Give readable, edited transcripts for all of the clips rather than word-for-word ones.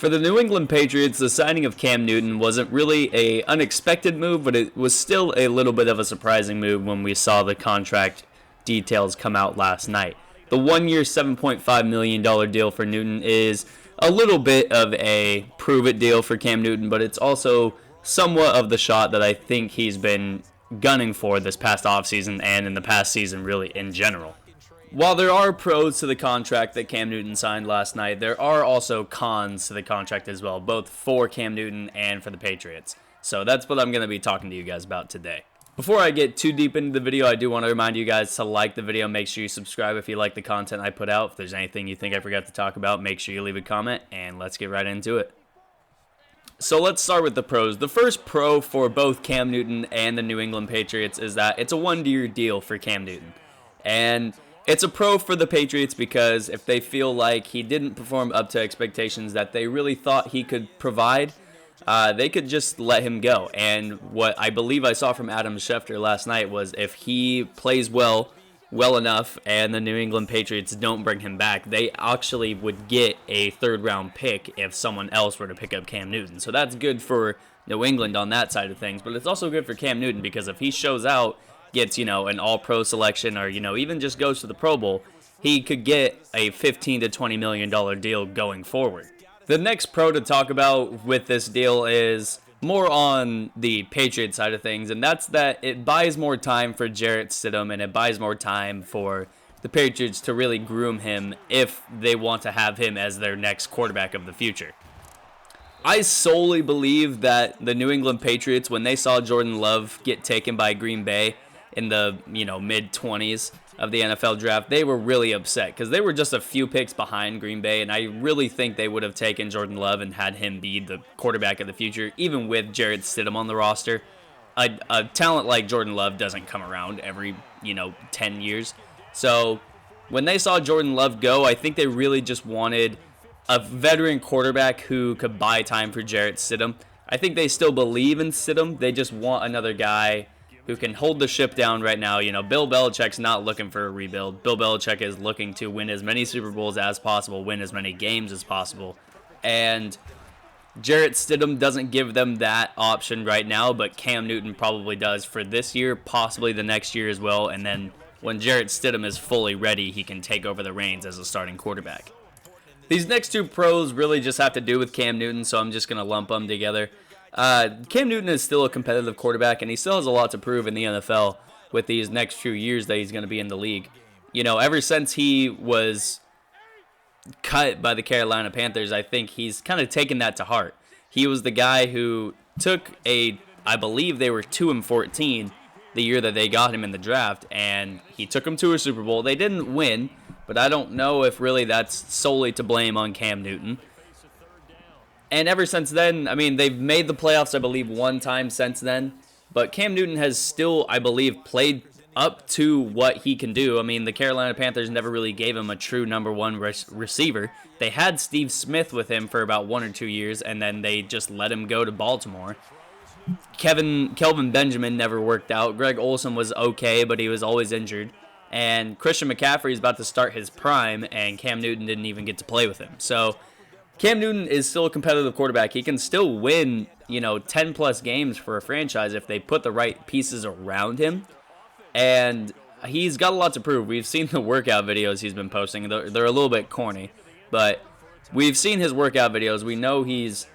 For the New England Patriots, the signing of Cam Newton wasn't really an unexpected move, but it was still a little bit of a surprising move when we saw the contract details come out last night. The 1-year, $7.5 million deal for Newton is a little bit of a prove-it deal for Cam Newton, but it's also somewhat of the shot that I think he's been gunning for this past offseason and in the past season really in general. While there are pros to the contract that Cam Newton signed last night, there are also cons to the contract as well, both for Cam Newton and for the Patriots. So that's what I'm going to be talking to you guys about today. Before I get too deep into the video, I do want to remind you guys to like the video. Make sure you subscribe if you like the content I put out. If there's anything you think I forgot to talk about, make sure you leave a comment, and let's get right into it. So let's start with the pros. The first pro for both Cam Newton and the New England Patriots is that it's a 1-year deal for Cam Newton. And it's a pro for the Patriots because if they feel like he didn't perform up to expectations that they really thought he could provide, they could just let him go. And what I believe I saw from Adam Schefter last night was if he plays well enough and the New England Patriots don't bring him back, they actually would get a third-round pick if someone else were to pick up Cam Newton. So that's good for New England on that side of things, but it's also good for Cam Newton because if he shows out, gets, an all-pro selection or, even just goes to the Pro Bowl, he could get a $15 to $20 million deal going forward. The next pro to talk about with this deal is more on the Patriots side of things, and that's that it buys more time for Jarrett Stidham and it buys more time for the Patriots to really groom him if they want to have him as their next quarterback of the future. I solely believe that the New England Patriots, when they saw Jordan Love get taken by Green Bay in the mid-20s of the NFL draft, they were really upset because they were just a few picks behind Green Bay, and I really think they would have taken Jordan Love and had him be the quarterback of the future, even with Jarrett Stidham on the roster. A talent like Jordan Love doesn't come around every 10 years. So when they saw Jordan Love go, I think they really just wanted a veteran quarterback who could buy time for Jarrett Stidham. I think they still believe in Stidham. They just want another guy who can hold the ship down right now. Bill Belichick's not looking for a rebuild. Bill Belichick is looking to win as many Super Bowls as possible, win as many games as possible. And Jarrett Stidham doesn't give them that option right now, but Cam Newton probably does for this year, possibly the next year as well. And then when Jarrett Stidham is fully ready, he can take over the reins as a starting quarterback. These next two pros really just have to do with Cam Newton, so I'm just going to lump them together. Cam Newton is still a competitive quarterback, and he still has a lot to prove in the NFL with these next few years that he's going to be in the league. Ever since he was cut by the Carolina Panthers, I think he's kind of taken that to heart. He was the guy who took I believe they were 2-14 the year that they got him in the draft, and he took them to a Super Bowl. They didn't win, but I don't know if really that's solely to blame on Cam Newton. And ever since then, they've made the playoffs, I believe, one time since then. But Cam Newton has still, I believe, played up to what he can do. The Carolina Panthers never really gave him a true number one receiver. They had Steve Smith with him for about 1 or 2 years, and then they just let him go to Baltimore. Kelvin Benjamin never worked out. Greg Olsen was okay, but he was always injured. And Christian McCaffrey is about to start his prime, and Cam Newton didn't even get to play with him. So Cam Newton is still a competitive quarterback. He can still win, 10-plus games for a franchise if they put the right pieces around him. And he's got a lot to prove. We've seen the workout videos he's been posting. They're a little bit corny, but we've seen his workout videos. We know he's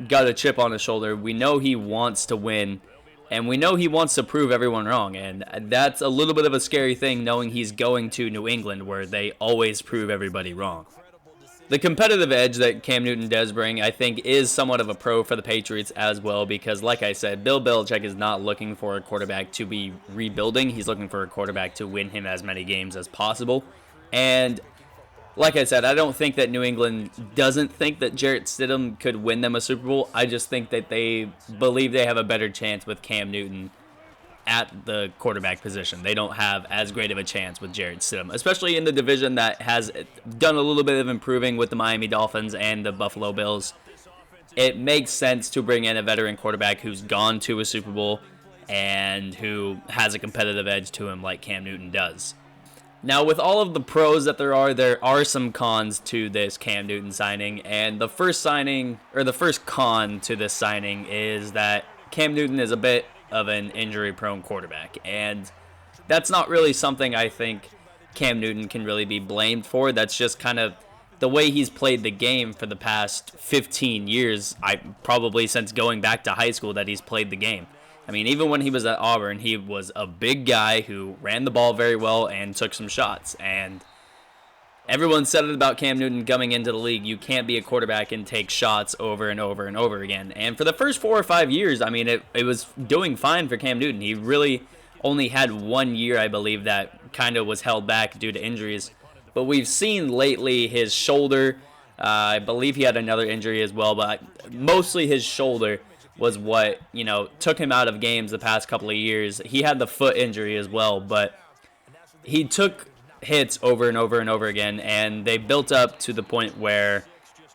got a chip on his shoulder. We know he wants to win, and we know he wants to prove everyone wrong. And that's a little bit of a scary thing, knowing he's going to New England, where they always prove everybody wrong. The competitive edge that Cam Newton does bring, I think, is somewhat of a pro for the Patriots as well because, like I said, Bill Belichick is not looking for a quarterback to be rebuilding. He's looking for a quarterback to win him as many games as possible. And like I said, I don't think that New England doesn't think that Jarrett Stidham could win them a Super Bowl. I just think that they believe they have a better chance with Cam Newton at the quarterback position. They don't have as great of a chance with Jarrett Stidham, especially in the division that has done a little bit of improving with the Miami Dolphins and the Buffalo Bills. It makes sense to bring in a veteran quarterback who's gone to a Super Bowl and who has a competitive edge to him like Cam Newton does. Now, with all of the pros that there are some cons to this Cam Newton signing, and the first con to this signing is that Cam Newton is a bit of an injury-prone quarterback, and that's not really something I think Cam Newton can really be blamed for. That's just kind of the way he's played the game for the past 15 years, probably since going back to high school that he's played the game. I mean, even when he was at Auburn, he was a big guy who ran the ball very well and took some shots. And everyone said it about Cam Newton coming into the league. You can't be a quarterback and take shots over and over and over again. And for the first 4 or 5 years, I mean, it was doing fine for Cam Newton. He really only had 1 year, I believe, that kind of was held back due to injuries. But we've seen lately his shoulder. I believe he had another injury as well, but mostly his shoulder was what, took him out of games the past couple of years. He had the foot injury as well, but he took hits over and over and over again, and they built up to the point where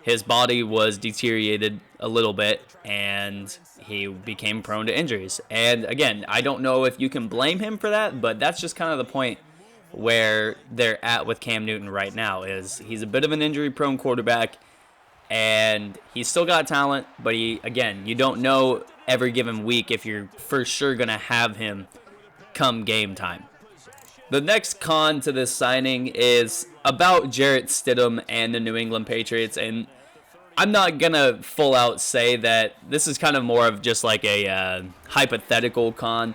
his body was deteriorated a little bit, and he became prone to injuries. And again, I don't know if you can blame him for that, but that's just kind of the point where they're at with Cam Newton right now. Is he's a bit of an injury-prone quarterback, and he's still got talent, but you don't know every given week if you're for sure going to have him come game time. The next con to this signing is about Jarrett Stidham and the New England Patriots, and I'm not going to full out say that this is kind of more of just like a hypothetical con,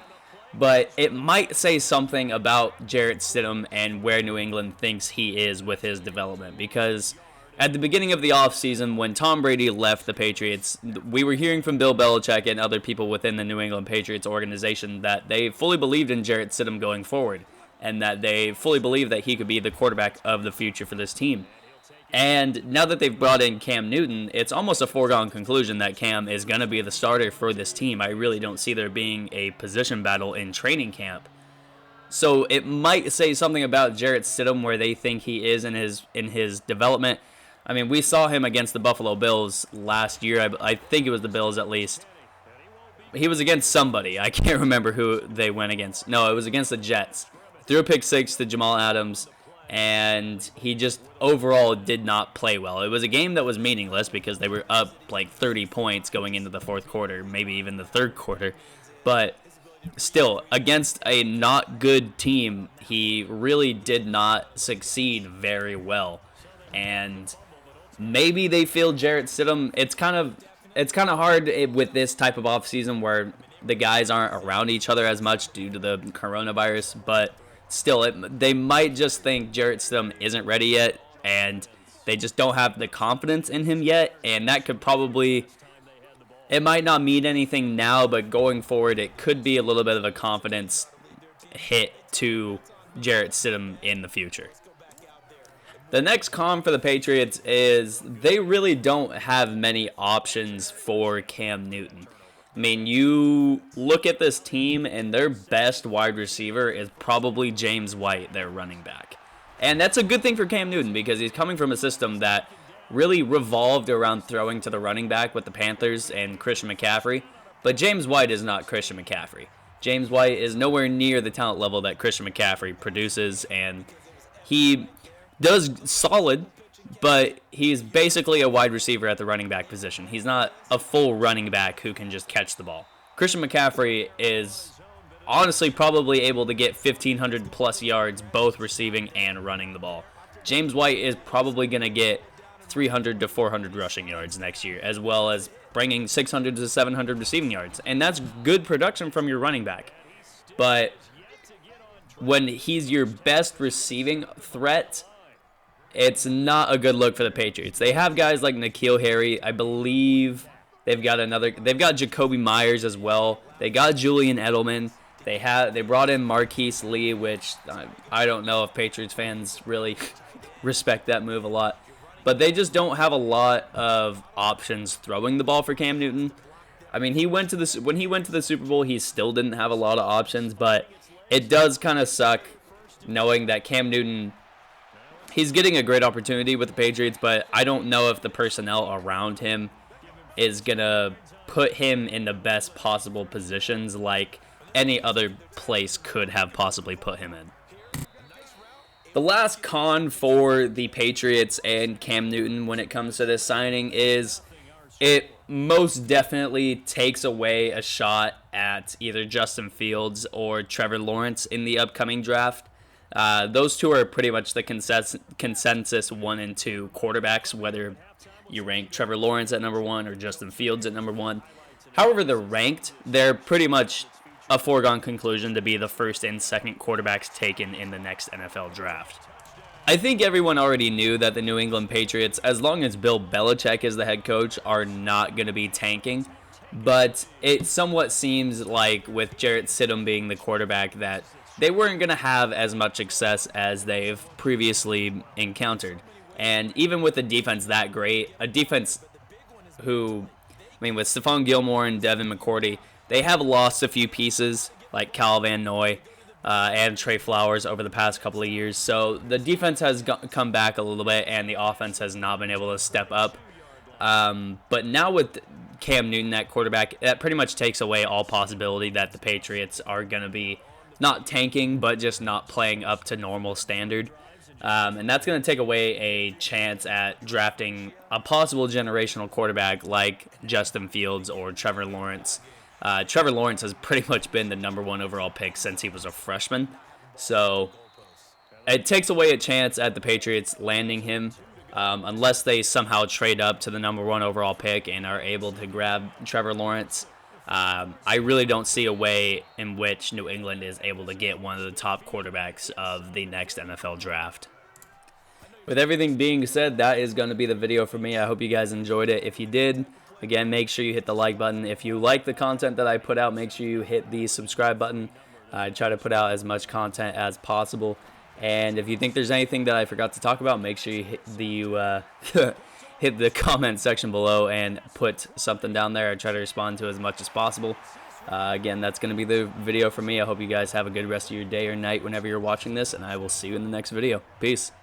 but it might say something about Jarrett Stidham and where New England thinks he is with his development, because at the beginning of the offseason, when Tom Brady left the Patriots, we were hearing from Bill Belichick and other people within the New England Patriots organization that they fully believed in Jarrett Stidham going forward, and that they fully believed that he could be the quarterback of the future for this team. And now that they've brought in Cam Newton, it's almost a foregone conclusion that Cam is going to be the starter for this team. I really don't see there being a position battle in training camp. So it might say something about Jarrett Stidham where they think he is in his development. I mean, we saw him against the Buffalo Bills last year. I think it was the Bills at least. He was against somebody. I can't remember who they went against. No, it was against the Jets. Threw a pick six to Jamal Adams, and he just overall did not play well. It was a game that was meaningless because they were up like 30 points going into the fourth quarter, maybe even the third quarter. But still, against a not good team, he really did not succeed very well. And maybe they feel Jarrett Stidham. It's kind of hard with this type of offseason where the guys aren't around each other as much due to the coronavirus, but still, they might just think Jarrett Stidham isn't ready yet, and they just don't have the confidence in him yet, and that could probably, it might not mean anything now, but going forward, it could be a little bit of a confidence hit to Jarrett Stidham in the future. The next con for the Patriots is they really don't have many options for Cam Newton. I mean, you look at this team, and their best wide receiver is probably James White, their running back. And that's a good thing for Cam Newton because he's coming from a system that really revolved around throwing to the running back with the Panthers and Christian McCaffrey. But James White is not Christian McCaffrey. James White is nowhere near the talent level that Christian McCaffrey produces, and he does solid, but he's basically a wide receiver at the running back position. He's not a full running back who can just catch the ball. Christian McCaffrey is honestly probably able to get 1,500 plus yards both receiving and running the ball. James White is probably going to get 300 to 400 rushing yards next year, as well as bringing 600 to 700 receiving yards. And that's good production from your running back. But when he's your best receiving threat, it's not a good look for the Patriots. They have guys like N'Keal Harry. I believe they've got Jacoby Myers as well. They got Julian Edelman. They brought in Marquise Lee, which I don't know if Patriots fans really respect that move a lot. But they just don't have a lot of options throwing the ball for Cam Newton. I mean, when he went to the Super Bowl, he still didn't have a lot of options, but it does kind of suck knowing that Cam Newton, he's getting a great opportunity with the Patriots, but I don't know if the personnel around him is going to put him in the best possible positions like any other place could have possibly put him in. The last con for the Patriots and Cam Newton when it comes to this signing is it most definitely takes away a shot at either Justin Fields or Trevor Lawrence in the upcoming draft. Those two are pretty much the consensus 1 and 2 quarterbacks, whether you rank Trevor Lawrence at number 1 or Justin Fields at number 1. However they're ranked, they're pretty much a foregone conclusion to be the first and second quarterbacks taken in the next NFL draft. I think everyone already knew that the New England Patriots, as long as Bill Belichick is the head coach, are not going to be tanking. But it somewhat seems like with Jarrett Stidham being the quarterback that they weren't going to have as much success as they've previously encountered. And even with a defense that great, a defense who, with Stephon Gilmore and Devin McCourty, they have lost a few pieces like Cal Van Noy and Trey Flowers over the past couple of years. So the defense has come back a little bit, and the offense has not been able to step up. But now with Cam Newton at quarterback, that pretty much takes away all possibility that the Patriots are going to be not tanking, but just not playing up to normal standard. And that's going to take away a chance at drafting a possible generational quarterback like Justin Fields or Trevor Lawrence. Trevor Lawrence has pretty much been the number 1 overall pick since he was a freshman. So it takes away a chance at the Patriots landing him unless they somehow trade up to the number 1 overall pick and are able to grab Trevor Lawrence. I really don't see a way in which New England is able to get one of the top quarterbacks of the next NFL draft. With everything being said, that is going to be the video for me. I hope you guys enjoyed it. If you did, again, make sure you hit the like button. If you like the content that I put out, make sure you hit the subscribe button. I try to put out as much content as possible. And if you think there's anything that I forgot to talk about, make sure you hit the hit the comment section below and put something down there. I try to respond to as much as possible. Again, that's going to be the video for me. I hope you guys have a good rest of your day or night whenever you're watching this, and I will see you in the next video. Peace.